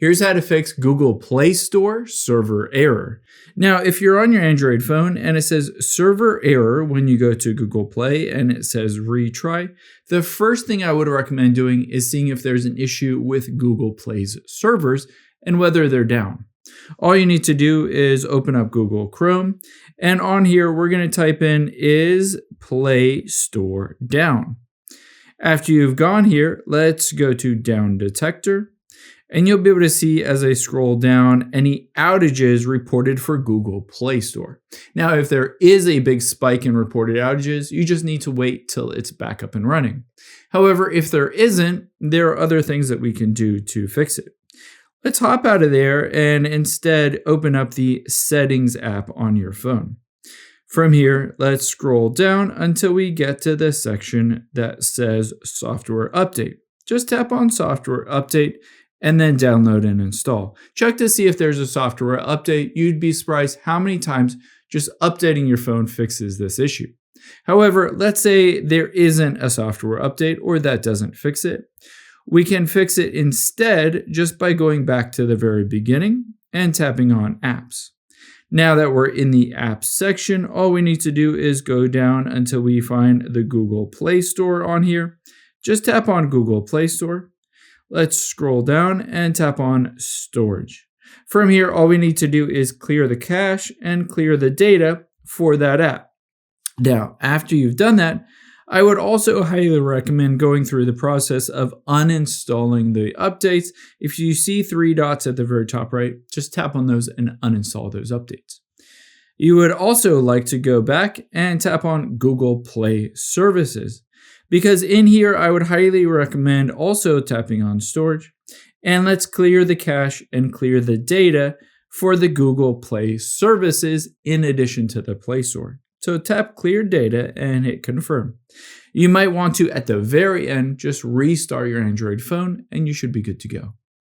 Here's how to fix Google Play Store server error. Now, if you're on your Android phone and it says server error when you go to Google Play and it says retry, the first thing I would recommend doing is seeing if there's an issue with Google Play's servers and whether they're down. All you need to do is open up Google Chrome, and on here we're going to type in is Play Store down. After you've gone here, let's go to Down Detector. And you'll be able to see as I scroll down any outages reported for Google Play Store. Now, if there is a big spike in reported outages, you just need to wait till it's back up and running. However, if there isn't, there are other things that we can do to fix it. Let's hop out of there and instead open up the Settings app on your phone. From here, let's scroll down until we get to the section that says Software Update. Just tap on Software Update and then download and install. Check to see if there's a software update. You'd be surprised how many times just updating your phone fixes this issue. However, let's say there isn't a software update or that doesn't fix it. We can fix it instead just by going back to the very beginning and tapping on Apps. Now that we're in the Apps section, all we need to do is go down until we find the Google Play Store on here. Just tap on Google Play Store. Let's scroll down and tap on Storage. From here, all we need to do is clear the cache and clear the data for that app. Now, after you've done that, I would also highly recommend going through the process of uninstalling the updates. If you see 3 dots at the very top right, just tap on those and uninstall those updates. You would also like to go back and tap on Google Play Services, because in here I would highly recommend also tapping on Storage. And let's clear the cache and clear the data for the Google Play Services in addition to the Play Store. So tap Clear Data and hit Confirm. You might want to, at the very end, just restart your Android phone and you should be good to go.